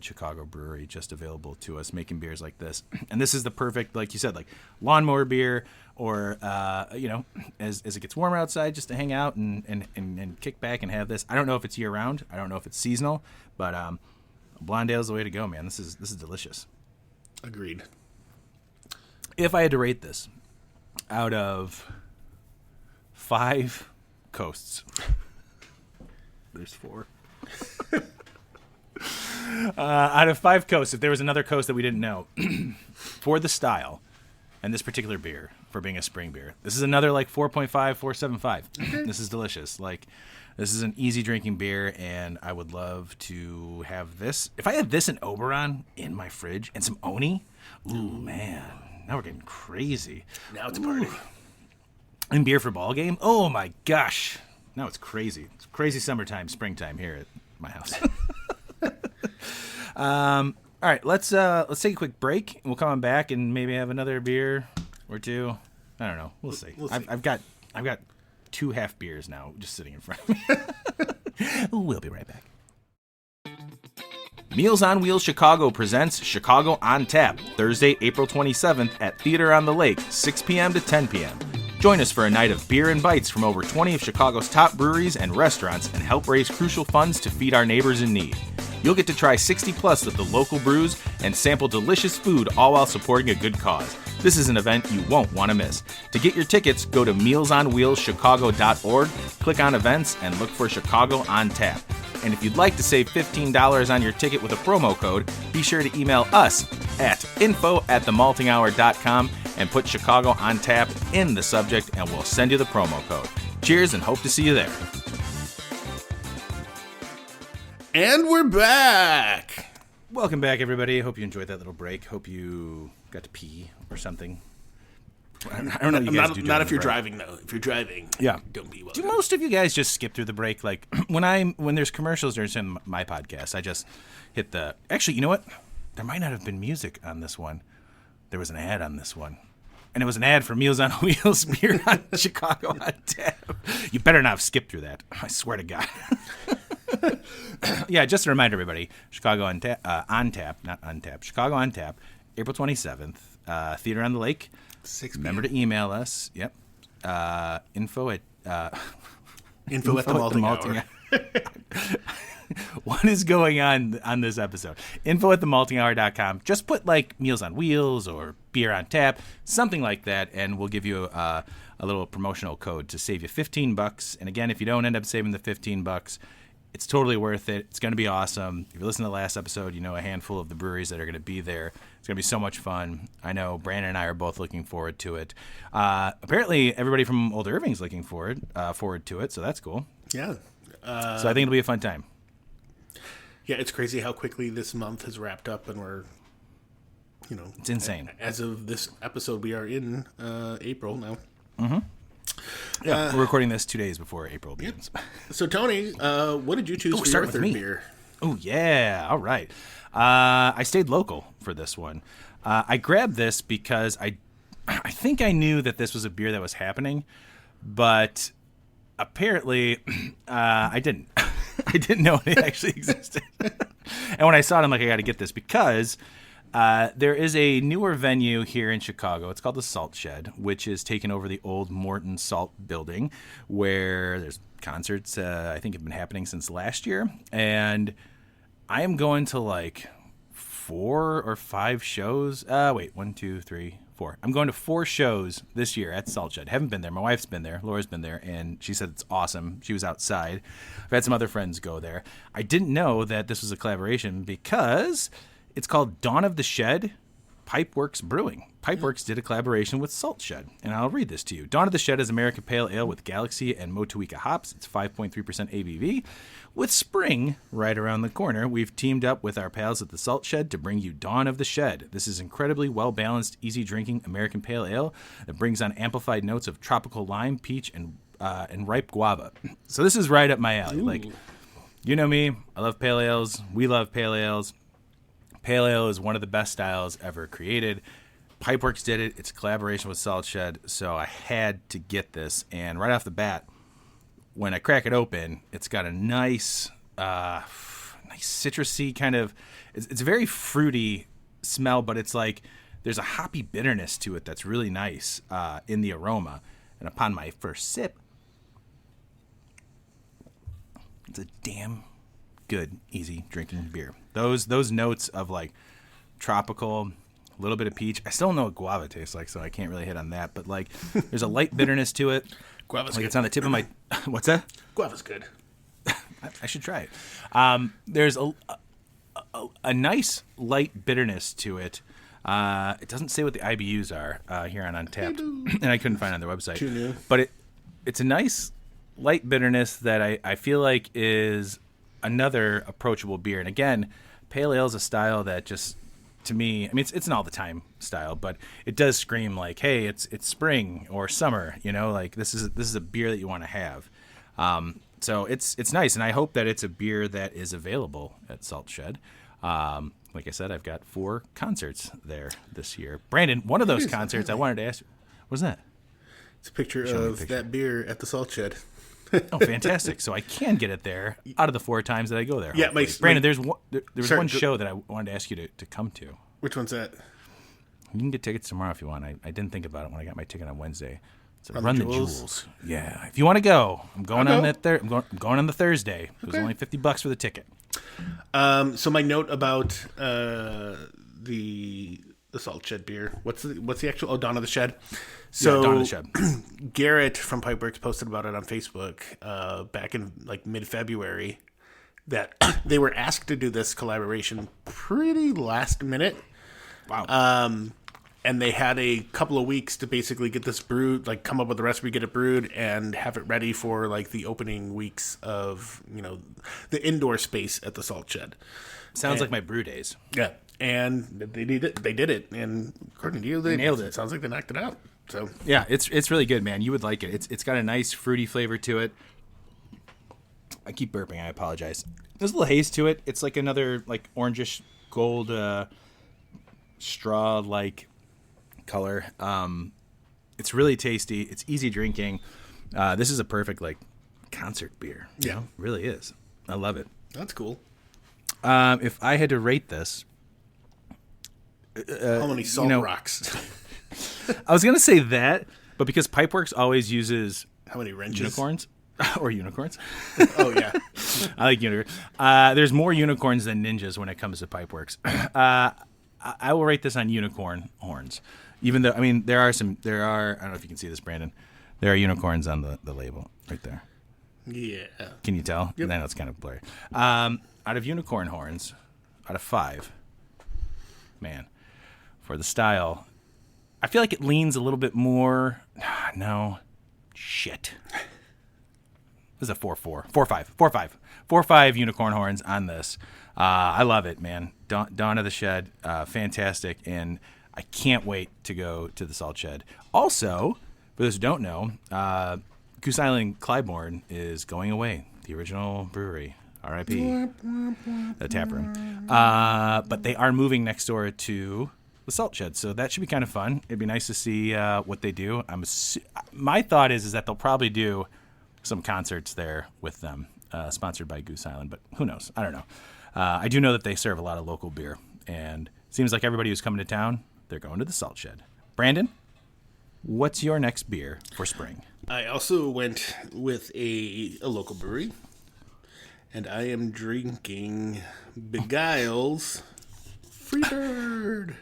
Chicago brewery just available to us making beers like this. And this is the perfect, like you said, like lawnmower beer, or as it gets warmer outside, just to hang out and kick back and have this. I don't know if it's year round. I don't know if it's seasonal, but Blonde ale is the way to go, man. This is delicious. Agreed. If I had to rate this out of 5 coasts, there's 4. Out of 5 coasts, if there was another coast that we didn't know, for the style and this particular beer, for being a spring beer, this is another like 4.5, 4.75. This is delicious. Like, this is an easy drinking beer, and I would love to have this. If I had this in Oberon in my fridge and some Oni, ooh, man, now we're getting crazy. Now it's a party. And beer for ball game? Oh my gosh. Now it's crazy. It's crazy summertime, springtime here at my house. All right, let's take a quick break, and we'll come on back and maybe have another beer or two. I don't know. We'll see. I've got 2 half beers now just sitting in front of me. We'll be right back. Meals on Wheels Chicago presents Chicago on Tap, Thursday, April 27th at Theater on the Lake, 6 p.m. to 10 p.m. Join us for a night of beer and bites from over 20 of Chicago's top breweries and restaurants and help raise crucial funds to feed our neighbors in need. You'll get to try 60 plus of the local brews and sample delicious food, all while supporting a good cause. This is an event you won't want to miss. To get your tickets, go to mealsonwheelschicago.org, click on events, and look for Chicago on Tap. And if you'd like to save $15 on your ticket with a promo code, be sure to email us at info@themaltinghour.com and put Chicago on Tap in the subject, and we'll send you the promo code. Cheers, and hope to see you there. And we're back. Welcome back, everybody. Hope you enjoyed that little break. Hope you got to pee or something. I don't know what you guys do. Not if you're driving, though. If you're driving, yeah, don't pee. Do most of you guys just skip through the break? Like when there's commercials during my podcast, I just hit the. Actually, you know what? There might not have been music on this one. There was an ad on this one. And it was an ad for Meals on Wheels beer on Chicago on Tap. You better not have skipped through that. I swear to God. Yeah, just to remind everybody, Chicago on Tap, not Untap. Chicago on Tap, April 27th, Theater on the Lake. 6 p.m. Remember to email us. Yep. Info at the Malting Hour. What is going on this episode? Info at themaltinghour.com. Just put like Meals on Wheels or Beer on Tap, something like that, and we'll give you a little promotional code to save you $15. And again, if you don't end up saving the $15, it's totally worth it. It's going to be awesome. If you listen to the last episode, you know a handful of the breweries that are going to be there. It's going to be so much fun. I know Brandon and I are both looking forward to it. Apparently, everybody from Old Irving's looking forward to it, so that's cool. Yeah. So I think it'll be a fun time. Yeah, it's crazy how quickly this month has wrapped up, and we're, it's insane. As of this episode, we are in April now. Mm-hmm. Yeah, we're recording this 2 days before April begins. Yep. So, Tony, what did you choose for your third beer? Oh, yeah. All right. I stayed local for this one. I grabbed this because I think I knew that this was a beer that was happening, but apparently I didn't. I didn't know it actually existed. And when I saw it, I'm like, I got to get this because there is a newer venue here in Chicago. It's called the Salt Shed, which is taken over the old Morton Salt building, where there's concerts, I think have been happening since last year. And I am going to like 4 or 5 shows. 1, 2, 3, 4. I'm going to 4 shows this year at Salt Shed. Haven't been there. My wife's been there. Laura's been there, and she said it's awesome. She was outside. I've had some other friends go there. I didn't know that this was a collaboration because it's called Dawn of the Shed, Piperwork Brewing. Piperworks did a collaboration with Salt Shed, and I'll read this to you. Dawn of the Shed is American Pale Ale with Galaxy and Motueka hops. It's 5.3% ABV. With spring right around the corner, we've teamed up with our pals at the Salt Shed to bring you Dawn of the Shed. This is incredibly well-balanced, easy-drinking American Pale Ale that brings on amplified notes of tropical lime, peach, and ripe guava. So this is right up my alley. Ooh. Like, you know me, I love pale ales. We love pale ales. Pale ale is one of the best styles ever created. Pipeworks did it. It's a collaboration with Salt Shed, so I had to get this. And right off the bat, when I crack it open, it's got a nice citrusy kind of. It's a very fruity smell, but it's like there's a hoppy bitterness to it that's really nice in the aroma. And upon my first sip, it's a damn good, easy drinking beer. Those notes of like tropical, a little bit of peach. I still don't know what guava tastes like, so I can't really hit on that. But like, there's a light bitterness to it. Guava's like good. it's on the tip of my. What's that? Guava's good. I should try it. There's a nice light bitterness to it. It doesn't say what the IBUs are here on Untapped, and I couldn't find it on their website. Too new. But it's a nice light bitterness that I feel like is another approachable beer. And again, pale ale is a style that just, to me, I mean, it's an all the time style, but it does scream like, hey, it's spring or summer. You know, like this is a beer that you want to have. So it's nice, and I hope that it's a beer that is available at Salt Shed. Like I said, I've got 4 concerts there this year. Brandon, one of those concerts I wanted to ask you, what was that? It's a picture of that beer at the Salt Shed. Oh, fantastic! So I can get it there out of the 4 times that I go there. Yeah, Brandon, there was one show that I wanted to ask you to come to. Which one's that? You can get tickets tomorrow if you want. I didn't think about it when I got my ticket on Wednesday. It's Run Run the the Jewels? Jewels. Yeah, if you want to go, I'm going I'll on go. that. I'm going on the Thursday. It was Okay. only $50 for the ticket. So my note about the Salt Shed beer. What's the actual? Oh, Dawn of the Shed. So Dawn of the Shed. Garrett from Piperwork posted about it on Facebook back in like mid-February that they were asked to do this collaboration pretty last minute. Wow. And they had a couple of weeks to basically get this brewed, like come up with a recipe, get it brewed, and have it ready for like the opening weeks of, the indoor space at the Salt Shed. Sounds like my brew days. Yeah. And they did it. They did it. And according to you, they nailed it. It sounds like they knocked it out. So Yeah, it's really good, man. You would like it. It's got a nice fruity flavor to it. I keep burping. I apologize. There's a little haze to it. It's like another like orangish gold straw like color. It's really tasty. It's easy drinking. This is a perfect like concert beer. You know? Really is. I love it. that's cool. If I had to rate this, How many salt rocks? I was gonna say that, but because Pipeworks always uses How many wrenches? unicorns or unicorns. Oh, yeah. I like unicorns. There's more unicorns than ninjas when it comes to Pipeworks. I will rate this on unicorn horns, even though, I mean, there are, I don't know if you can see this, Brandon. There are unicorns on the label right there. Yeah. Can you tell? Yep. I know it's kind of blurry. Out of unicorn horns, out of 5, man, for the style, I feel like it leans a little bit more. No. Shit. This is a 4-4. 4-5. 4-5. 4-5 unicorn horns on this. I love it, man. Dawn of the Shed, fantastic, and I can't wait to go to the Salt Shed. Also, for those who don't know, Goose Island Clybourne is going away. The original brewery, R.I.P. The tap room. But they are moving next door to the Salt Shed, so that should be kind of fun. It'd be nice to see what they do. My thought is that they'll probably do some concerts there with them, sponsored by Goose Island, but who knows? I don't know. I do know that they serve a lot of local beer, and it seems like everybody who's coming to town, they're going to the Salt Shed. Brandon, what's your next beer for spring? I also went with a local brewery, and I am drinking Beguile's Freebird.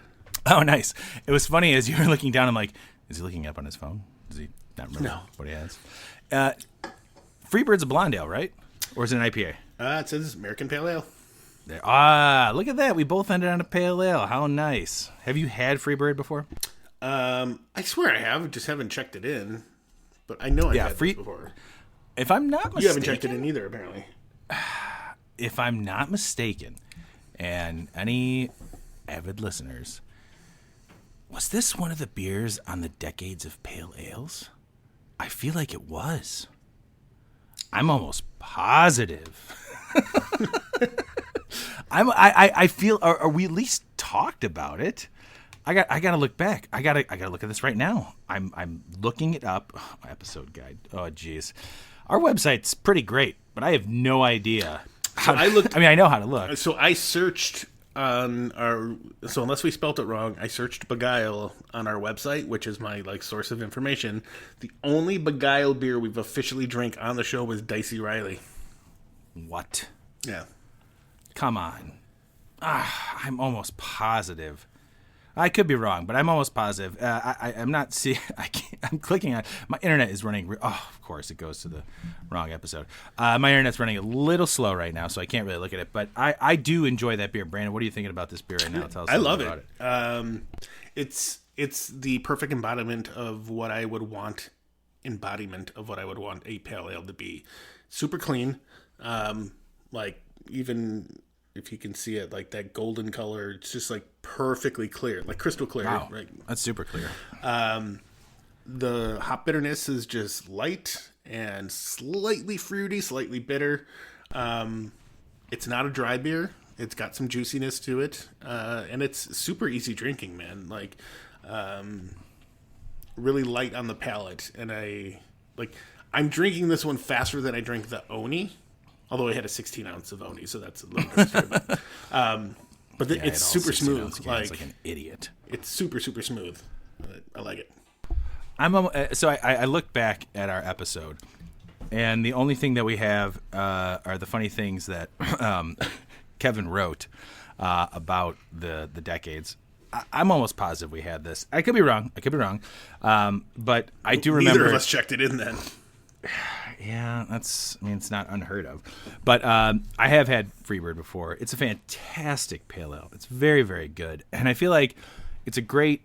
Oh, nice. It was funny as you were looking down, I'm like, is he looking up on his phone? Does he not remember what he has? Freebird's a blonde ale, right? Or is it an IPA? It says American Pale Ale. There. Look at that. We both ended on a pale ale. How nice. Have you had Freebird before? I swear I have. Just haven't checked it in. But I know I've had this before. If I'm not mistaken. You haven't checked it in either, apparently. If I'm not mistaken, and any avid listeners, was this one of the beers on the Decades of Pale Ales? I feel like it was. I'm almost positive. I feel. Are we at least talked about it? I gotta look back. I gotta look at this right now. I'm looking it up. Oh, my episode guide. Oh, geez. Our website's pretty great, but I have no idea. I know how to look. So I searched on so unless we spelt it wrong, I searched Begyle on our website, which is my source of information. The only Begyle beer we've officially drank on the show was Dicey Riley. What? Yeah. come on. I'm almost positive. I could be wrong, but I'm almost positive. I'm not seeing. I'm clicking on. My internet is running. Of course, it goes to the wrong episode. My internet's running a little slow right now, so I can't really look at it. But I do enjoy that beer. Brandon, what are you thinking about this beer right now? Tell us. I love about it. It's the perfect embodiment of what I would want. A pale ale to be. Super clean. Like even. If you can see it, like that golden color, it's just like perfectly clear, like crystal clear. Wow, right? That's super clear. The hop bitterness is just light and slightly fruity, slightly bitter. It's not a dry beer. It's got some juiciness to it, and it's super easy drinking, man. Like, really light on the palate, and I'm drinking this one faster than I drink the Oni. Although I had a 16 ounce of Oni, so that's a little bit stupid. But it's super smooth. Like an idiot. It's super, super smooth. I like it. I looked back at our episode, and the only thing that we have are the funny things that Kevin wrote about the decades. I'm almost positive we had this. I could be wrong. But I do remember. Neither of us checked it in then. Yeah, it's not unheard of. But I have had Freebird before. It's a fantastic pale ale. It's very, very good. And I feel like it's a great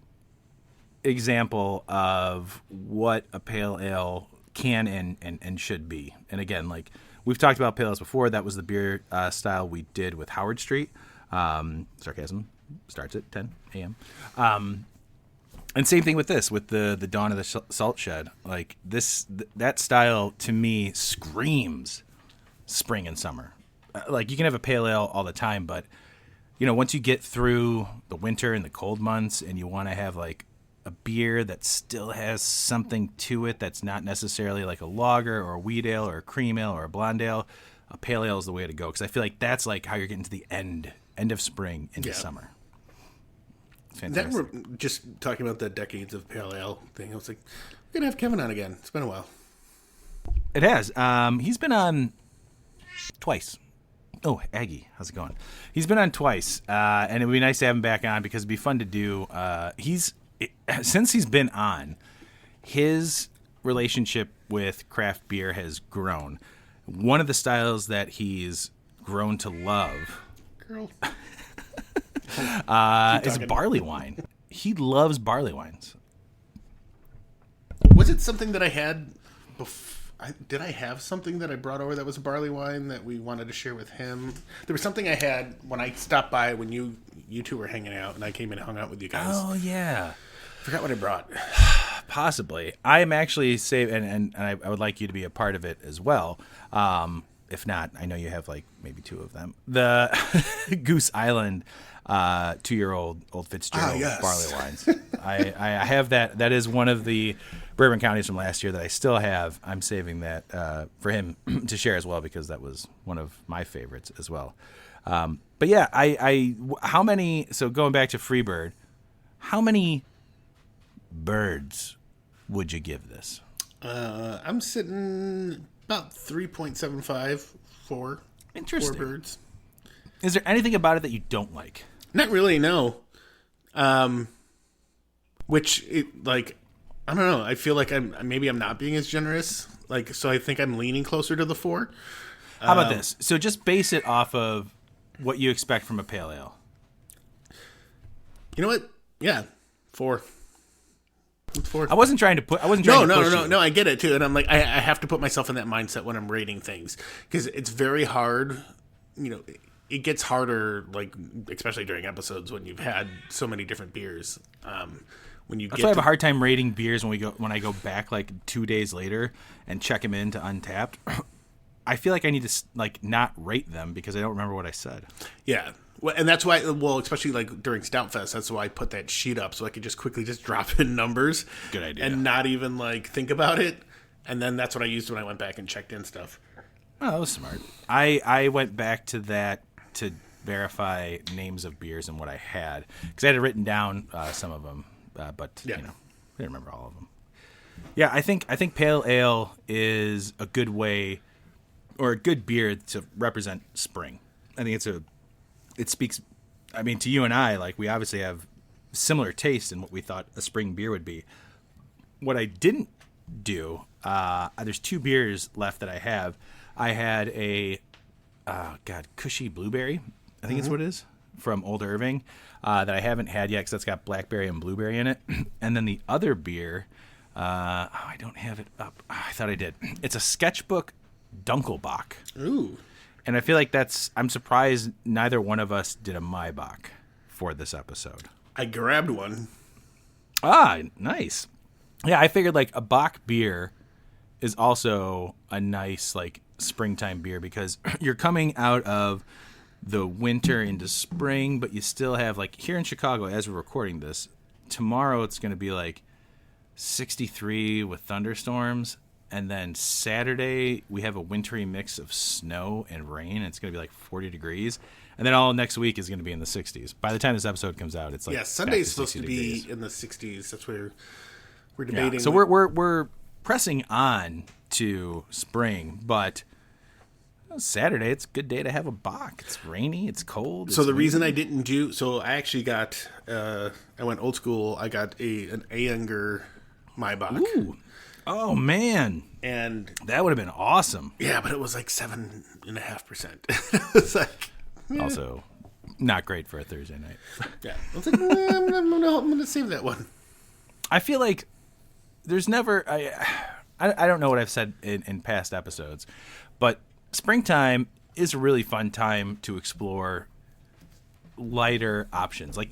example of what a pale ale can and should be. And again, like we've talked about pale ales before. That was the beer style we did with Howard Street. Sarcasm starts at 10 a.m. And same thing with this, with the Dawn of the Salt Shed. Like that style to me screams spring and summer. Like you can have a pale ale all the time, but once you get through the winter and the cold months, and you want to have like a beer that still has something to it that's not necessarily like a lager or a wheat ale or a cream ale or a blonde ale, a pale ale is the way to go, because I feel like that's like how you're getting to the end of spring into summer. That we're just talking about the decades of pale ale thing. I was like, we're gonna have Kevin on again. It's been a while. It has. He's been on twice. Oh, Aggie, how's it going? He's been on twice, and it would be nice to have him back on because it'd be fun to do. Since he's been on, his relationship with craft beer has grown. One of the styles that he's grown to love. Girl. Is barley wine. He loves barley wines. Was it something that I had before? Did I have something that I brought over that was a barley wine that we wanted to share with him? There was something I had when I stopped by when you two were hanging out and I came and hung out with you guys. Oh, yeah. I forgot what I brought. Possibly. I am actually saving, and I would like you to be a part of it as well. If not, I know you have like maybe two of them. The Goose Island 2-year-old Old Fitzgerald barley wines. I have that. That is one of the bourbon counties from last year that I still have. I'm saving that for him to share as well because that was one of my favorites as well. But yeah, how many? So going back to Freebird, how many birds would you give this? I'm sitting about 3.75 for Interesting. 4 birds. Is there anything about it that you don't like? Not really, no. Which I don't know. I feel like I'm not being as generous. Like, so I think I'm leaning closer to the 4. How about this? So just base it off of what you expect from a pale ale. You know what? Yeah, 4. 4. I wasn't trying to push you. No. I get it too, and I'm like, I have to put myself in that mindset when I'm rating things because it's very hard. It gets harder, like especially during episodes when you've had so many different beers. That's why I have a hard time rating beers when I go back like 2 days later and check them into Untapped. I feel like I need to like not rate them because I don't remember what I said. Yeah. Well, and that's why, especially like during Stout Fest, that's why I put that sheet up so I could just quickly drop in numbers. Good idea. And not even like think about it. And then that's what I used when I went back and checked in stuff. Oh, that was smart. I went back to that to verify names of beers and what I had because I had it written down some of them, but I didn't remember all of them. Yeah, I think pale ale is a good way or a good beer to represent spring. I think it's a it speaks, I mean, to you and I, like, we obviously have similar taste in what we thought a spring beer would be. What I didn't do, there's 2 beers left that I have. I had a, Cushy Blueberry, I think is what it is, from Old Irving, that I haven't had yet because that's got blackberry and blueberry in it. And then the other beer, I don't have it up. I thought I did. It's a Sketchbook Dunkelbach. Ooh. And I feel like I'm surprised neither one of us did a Maibach for this episode. I grabbed one. Ah, nice. Yeah, I figured like a Bach beer is also a nice like springtime beer because you're coming out of the winter into spring, but you still have like here in Chicago as we're recording this, tomorrow it's going to be like 63 with thunderstorms. And then Saturday, we have a wintry mix of snow and rain. It's going to be like 40 degrees. And then all next week is going to be in the 60s. By the time this episode comes out, it's like Sunday's supposed to degrees. be in the 60s. That's where we're debating. Yeah. So we're pressing on to spring, but Saturday, it's a good day to have a Bach. It's rainy. It's cold. So the reason I didn't do... So I actually got... I went old school. I got an Ayinger Maibach. Ooh. Oh, man. And that would have been awesome. Yeah, but it was like 7.5%. It was like... Also, not great for a Thursday night. Yeah. I was like, I'm going to save that one. I feel like there's never... I don't know what I've said in past episodes, but springtime is a really fun time to explore lighter options. Like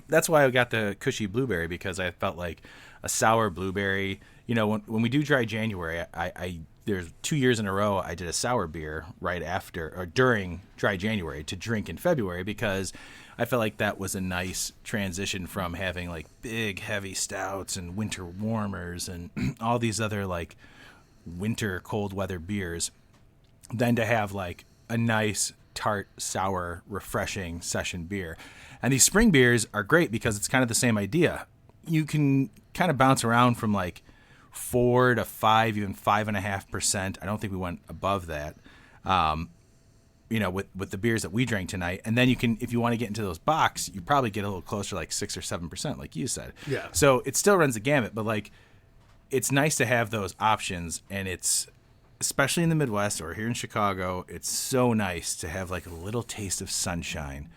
that's why I got the Cushy Blueberry, because I felt like a sour blueberry... You know, when we do dry January, I there's 2 years in a row I did a sour beer right after or during dry January to drink in February because I felt like that was a nice transition from having like big heavy stouts and winter warmers and all these other like winter cold weather beers, then to have like a nice tart, sour, refreshing session beer. And these spring beers are great because it's kind of the same idea. You can kind of bounce around from like 4 to 5, even 5.5%. I don't think we went above that. You know, with the beers that we drank tonight, and then you can, if you want to get into those Bachs, you probably get a little closer, like 6 or 7%, like you said. Yeah. So it still runs the gamut, but like, it's nice to have those options, and it's especially in the Midwest or here in Chicago, it's so nice to have like a little taste of sunshine,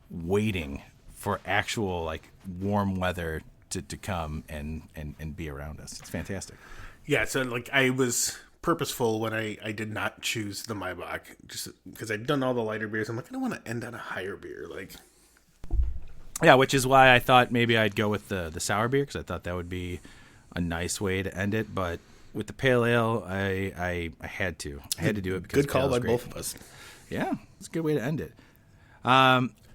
waiting for actual like warm weather to come and be around us. It's fantastic. Yeah, so like I was purposeful when I did not choose the Maibach, just because I'd done all the lighter beers. I'm like, I don't want to end on a higher beer. Like, yeah, which is why I thought maybe I'd go with the sour beer, because I thought that would be a nice way to end it. But with the pale ale, I had to. I had to do it because good call by both of us. Yeah, it's a good way to end it.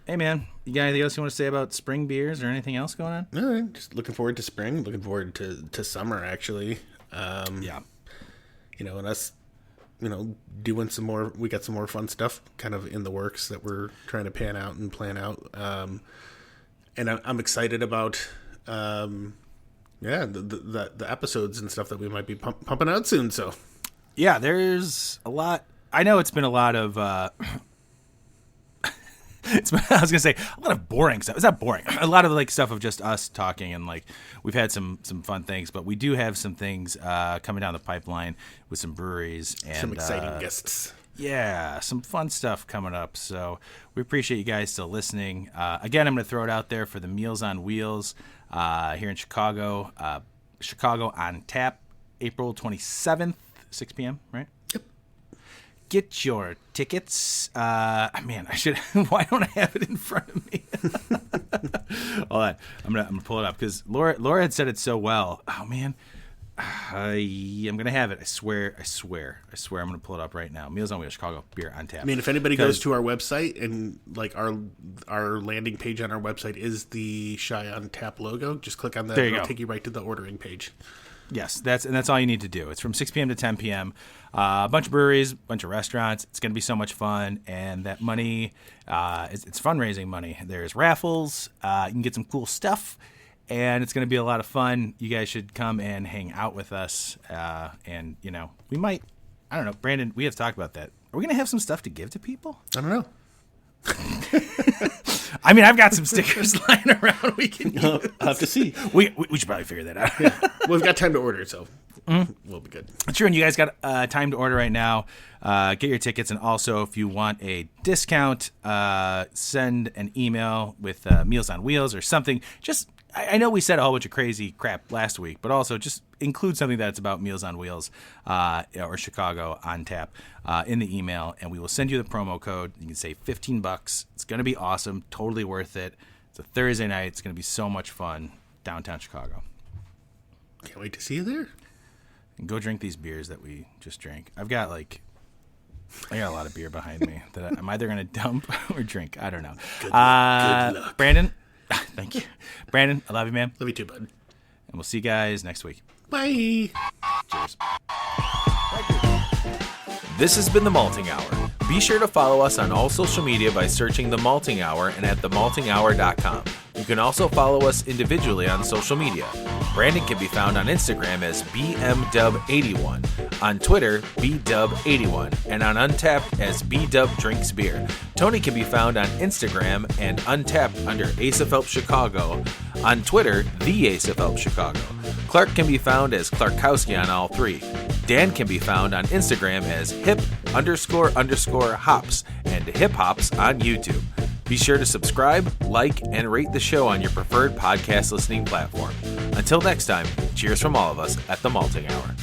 Hey, man, you got anything else you want to say about spring beers or anything else going on? All right, just looking forward to spring. Looking forward to summer, actually. Yeah. You know, and us, you know, doing some more. We got some more fun stuff kind of in the works that we're trying to pan out and plan out. And I'm excited about, the episodes and stuff that we might be pumping out soon. So, yeah, there's a lot. I know it's been a lot of. I was gonna say a lot of boring stuff. It's not boring. A lot of like stuff of just us talking, and like we've had some fun things, but we do have some things coming down the pipeline with some breweries and some exciting guests. Yeah, some fun stuff coming up. So we appreciate you guys still listening. Again, I'm gonna throw it out there for the Meals on Wheels here in Chicago. Chicago on Tap, April 27th, 6 p.m. Right? Get your tickets. Man, I should. Why don't I have it in front of me? Hold on, I'm gonna pull it up because Laura had said it so well. Oh man, I'm gonna have it. I swear. I'm gonna pull it up right now. Meals on Wheels, Chicago beer on tap. I mean, if anybody goes to our website and like our landing page on our website is the Shy on Tap logo, just click on that. It'll take you right to the ordering page. Yes, that's all you need to do. It's from 6 p.m. to 10 p.m. A bunch of breweries, a bunch of restaurants. It's going to be so much fun, and that money, it's fundraising money. There's raffles. You can get some cool stuff, and it's going to be a lot of fun. You guys should come and hang out with us, and, you know, we might, I don't know, Brandon, we have to talk about that. Are we going to have some stuff to give to people? I don't know. I mean, I've got some stickers lying around. We can. I'll have to see. We should probably figure that out. Well, we've got time to order, so we'll be good. Sure, and you guys got time to order right now. Get your tickets, and also if you want a discount, send an email with Meals on Wheels or something. Just I know we said a whole bunch of crazy crap last week, but also just include something that's about Meals on Wheels or Chicago on tap in the email, and we will send you the promo code. You can save $15. It's going to be awesome, totally worth it. It's a Thursday night. It's going to be so much fun downtown Chicago. Can't wait to see you there. And go drink these beers that we just drank. I got a lot of beer behind me that I'm either going to dump or drink. I don't know. Good luck. Brandon, thank you. Brandon, I love you, man. Love you too, bud. And we'll see you guys next week. Bye. Cheers. This has been The Malting Hour. Be sure to follow us on all social media by searching The Malting Hour and at themaltinghour.com. You can also follow us individually on social media. Brandon can be found on Instagram as BMDub81, on Twitter, BDub81, and on Untapped as BDubDrinksBeer. Tony can be found on Instagram and Untapped under Ace of Help Chicago, on Twitter, The Ace of Help Chicago. Clark can be found as Clarkowski on all three. Dan can be found on Instagram as hip__hops and hip hops on YouTube. Be sure to subscribe, like, and rate the show on your preferred podcast listening platform. Until next time, cheers from all of us at The Malting Hour.